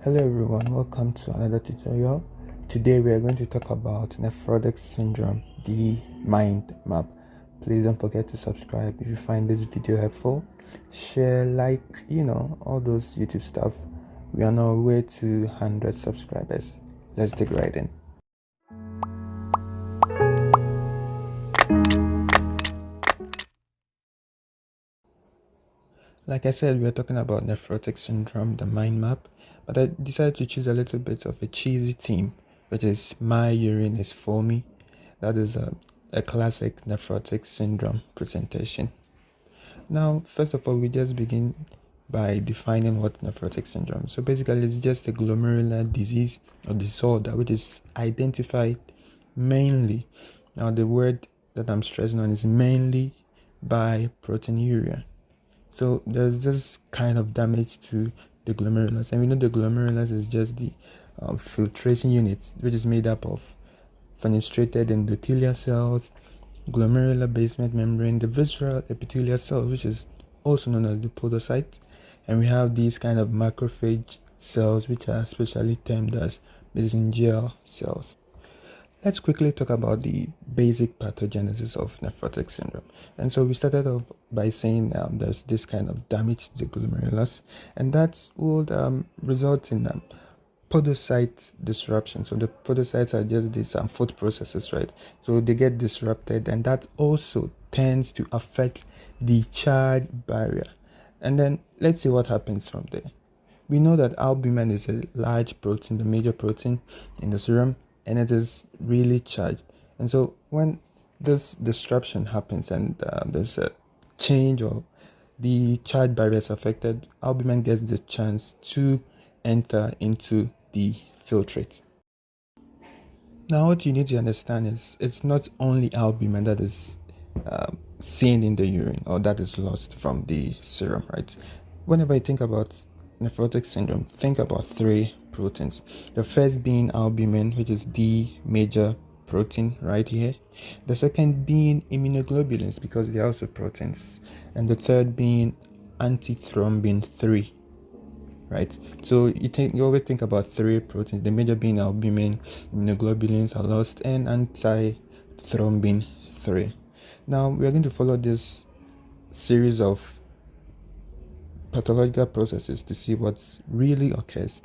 Hello everyone, welcome to another tutorial. Today we are going to talk about nephrotic syndrome, the mind map. Please don't forget to subscribe if you find this video helpful. Share, like, all those YouTube stuff. We are on our way to 100 subscribers. Let's dig right in. Like I said, we are talking about nephrotic syndrome, the mind map, but I decided to choose a little bit of a cheesy theme, which is my urine is foamy. That is a classic nephrotic syndrome presentation. Now, first of all, we just begin by defining what nephrotic syndrome. So basically, it's just a glomerular disease or disorder which is identified mainly. Now, the word that I'm stressing on is mainly by proteinuria. So there's this kind of damage to the glomerulus, and we know the glomerulus is just the filtration unit, which is made up of fenestrated endothelial cells, glomerular basement membrane, the visceral epithelial cells, which is also known as the podocyte, and we have these kind of macrophage cells, which are specially termed as mesangial cells. Let's quickly talk about the basic pathogenesis of nephrotic syndrome. And so we started off by saying there's this kind of damage to the glomerulus, and that would result in podocyte disruption. So the podocytes are just these food processes, right? So they get disrupted, and that also tends to affect the charge barrier. And then let's see what happens from there. We know that albumin is a large protein, the major protein in the serum, and it is really charged. And so when this disruption happens and there's a change or the charge barrier is affected, albumin gets the chance to enter into the filtrate. Now what you need to understand is it's not only albumin that is seen in the urine or that is lost from the serum, right? Whenever you think about nephrotic syndrome, think about three proteins. The first being albumin, which is the major protein right here. The second being immunoglobulins, because they are also proteins. And the third being antithrombin 3, right? So you always think about three proteins, the major being albumin, immunoglobulins are lost, and antithrombin 3. Now we are going to follow this series of pathological processes to see what really occurs.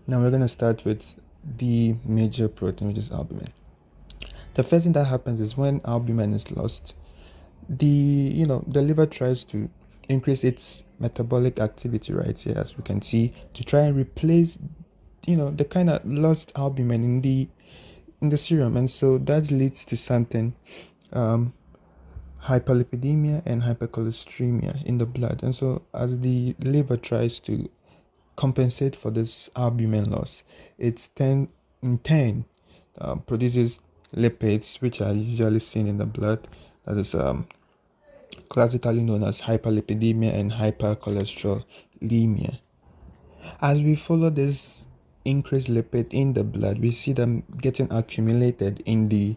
Now we're going to start with the major protein, which is albumin. The first thing that happens is when albumin is lost, the liver tries to increase its metabolic activity right here, as we can see, to try and replace the kind of lost albumin in the serum, and so that leads to something hyperlipidemia and hypercholesteremia in the blood. And so as the liver tries to compensate for this albumin loss, it in turn produces lipids, which are usually seen in the blood. That is classically known as hyperlipidemia and hypercholesterolemia. As we follow this increased lipid in the blood, we see them getting accumulated in the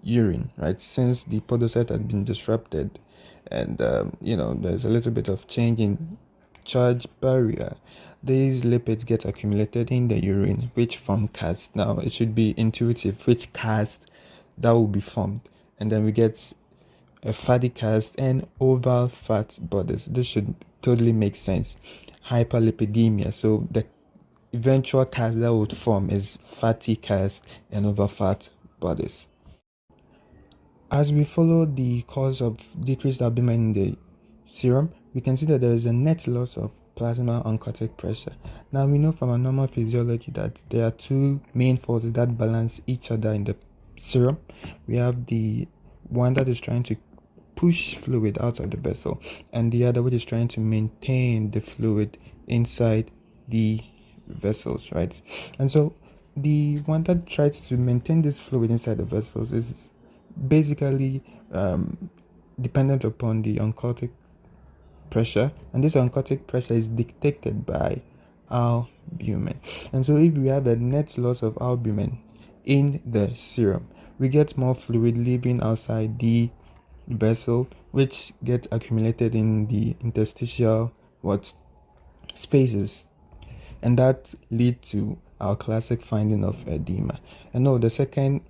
urine, right? Since the podocyte has been disrupted and there's a little bit of change in charge barrier, these lipids get accumulated in the urine, which form cast. Now it should be intuitive which cast that will be formed, and then we get a fatty cast and oval fat bodies. This should totally make sense. Hyperlipidemia, so the eventual cast that would form is fatty cast and oval fat bodies. As we follow the cause of decreased albumin in the serum, we can see that there is a net loss of plasma oncotic pressure. Now we know from our normal physiology that there are two main forces that balance each other in the serum. We have the one that is trying to push fluid out of the vessel, and the other which is trying to maintain the fluid inside the vessels, right? And so the one that tries to maintain this fluid inside the vessels is basically dependent upon the oncotic pressure, and this oncotic pressure is dictated by albumin. And so if we have a net loss of albumin in the serum, we get more fluid leaving outside the vessel, which get accumulated in the interstitial spaces. and that lead to our classic finding of edema. And no, the second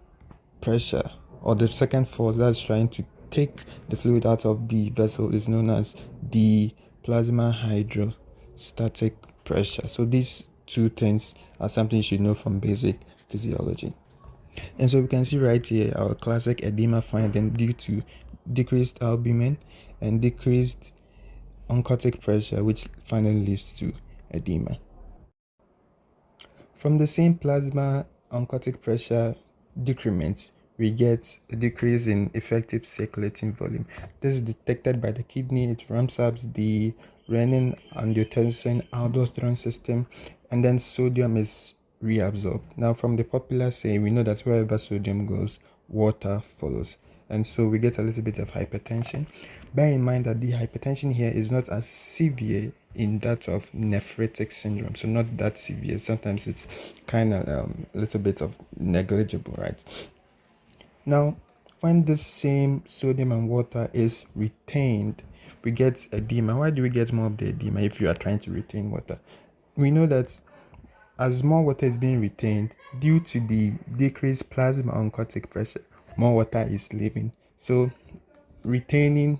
pressure or the second force that's trying to take the fluid out of the vessel is known as the plasma hydrostatic pressure. So these two things are something you should know from basic physiology. And so we can see right here our classic edema finding due to decreased albumin and decreased oncotic pressure, which finally leads to edema. From the same plasma oncotic pressure decrement, we get a decrease in effective circulating volume. This is detected by the kidney. It ramps up the renin-angiotensin-aldosterone system, and then sodium is reabsorbed. Now, from the popular saying, we know that wherever sodium goes, water follows. And so we get a little bit of hypertension. Bear in mind that the hypertension here is not as severe in that of nephrotic syndrome, so not that severe. Sometimes it's kind of a little bit of negligible, right? Now, when the same sodium and water is retained, we get edema. Why do we get more of the edema if you are trying to retain water? We know that as more water is being retained, due to the decreased plasma oncotic pressure, more water is leaving. So retention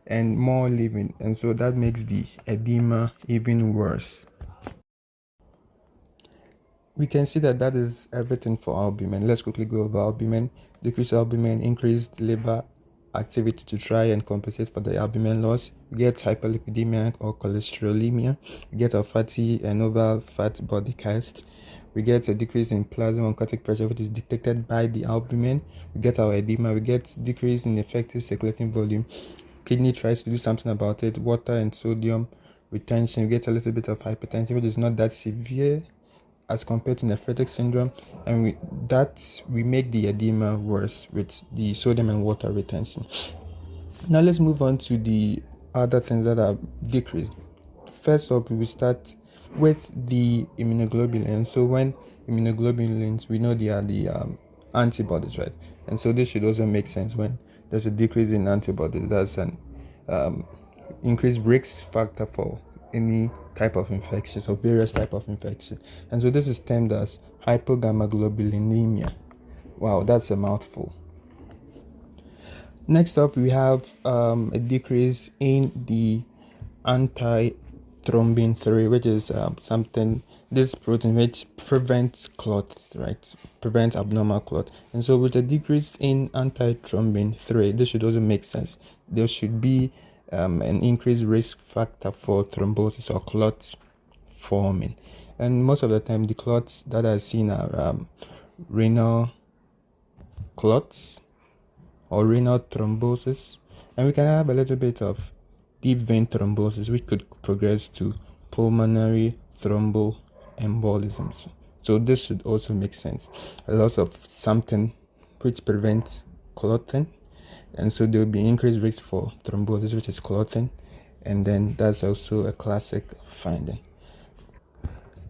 and more leaving, and so that makes the edema even worse. We can see that is everything for albumin. Let's quickly go over albumin. Decreased albumin, increased liver activity to try and compensate for the albumin loss. We get hyperlipidemia or cholesterolemia. We get a fatty and oval fat body cast. We get a decrease in plasma oncotic pressure, which is detected by the albumin. We get our edema. We get decrease in effective circulating volume. Kidney tries to do something about it. Water and sodium retention. We get a little bit of hypertension, which is not that severe as compared to nephrotic syndrome, and we make the edema worse with the sodium and water retention. Now let's move on to the other things that are decreased. First up, we start with the immunoglobulins. So when immunoglobulins, we know they are the antibodies, right? And so this should also make sense when there's a decrease in antibodies. That's an increased risk factor for any type of infections or various type of infection. And so this is termed as hypogammaglobulinemia. Wow, that's a mouthful. Next up, we have a decrease in the anti-thrombin 3, which is this protein which prevents clot, right? Prevents abnormal clot. And so with a decrease in anti-thrombin 3, this should also make sense. There should be an increased risk factor for thrombosis or clot forming. And most of the time, the clots that are seen are renal clots or renal thrombosis. And we can have a little bit of deep vein thrombosis, which could progress to pulmonary thromboembolisms. So this should also make sense. A loss of something which prevents clotting, and so there will be increased risk for thrombosis, which is clotting, and then that's also a classic finding.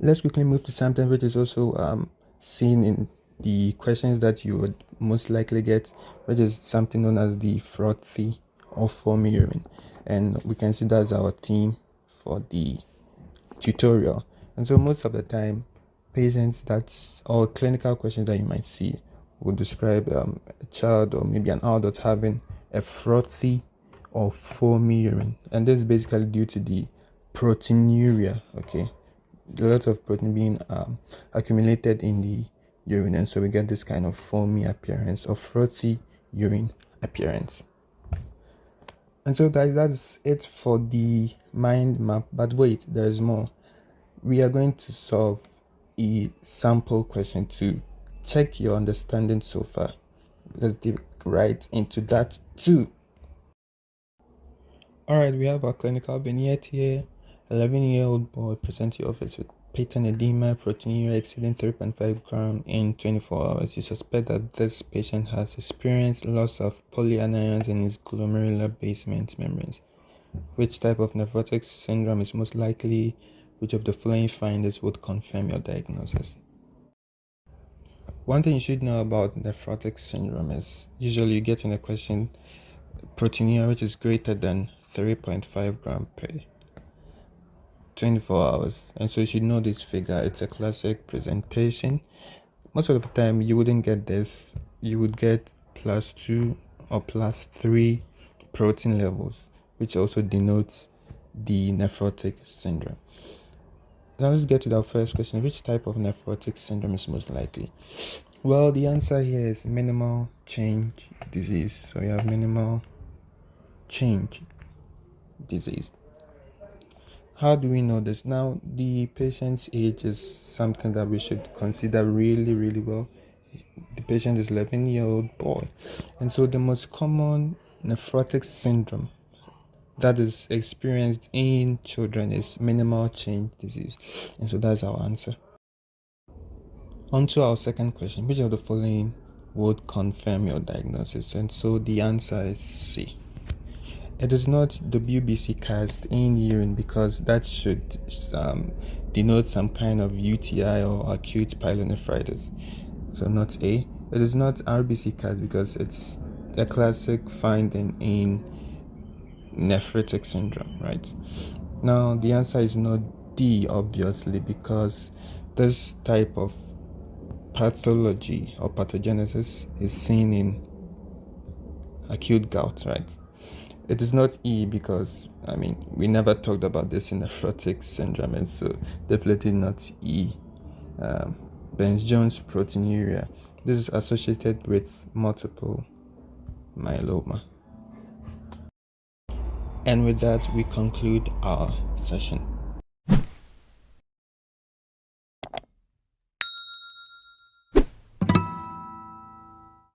Let's quickly move to something which is also seen in the questions that you would most likely get, which is something known as the frothy or foamy urine. And we can see that's our theme for the tutorial. And so most of the time, patients or clinical questions that you might see would describe a child or maybe an adult having a frothy or foamy urine, and this is basically due to the proteinuria. Okay, a lot of protein being accumulated in the urine, and so we get this kind of foamy appearance or frothy urine appearance. And so guys, that's it for the mind map. But wait, there's more. We are going to solve a sample question to check your understanding so far. Let's dig right into that too. Alright, we have our clinical vignette here. 11-year-old boy presents to your office with patent edema, proteinuria exceeding 3.5 grams in 24 hours. You suspect that this patient has experienced loss of polyanions in his glomerular basement membranes. Which type of nephrotic syndrome is most likely? Which of the following findings would confirm your diagnosis? One thing you should know about nephrotic syndrome is usually you get in a question proteinuria which is greater than 3.5 grams per 24 hours. And so you should know this figure. It's a classic presentation. Most of the time you wouldn't get this. You would get +2 or +3 protein levels, which also denotes the nephrotic syndrome. Now let's get to the first question. Which type of nephrotic syndrome is most likely? Well, the answer here is minimal change disease. So you have minimal change disease. How do we know this? Now, the patient's age is something that we should consider really, really well. The patient is 11-year-old boy. And so the most common nephrotic syndrome that is experienced in children is minimal change disease. And so that's our answer. On to our second question. Which of the following would confirm your diagnosis? And so the answer is C. It is not WBC cast in urine because that should denote some kind of UTI or acute pyelonephritis. So not A. It is not RBC cast because it's a classic finding in nephrotic syndrome, right? Now the answer is not D, obviously, because this type of pathology or pathogenesis is seen in acute gout, right? It is not E because, we never talked about this in nephrotic syndrome, and so definitely not E. Benz-Jones proteinuria. This is associated with multiple myeloma. And with that, we conclude our session.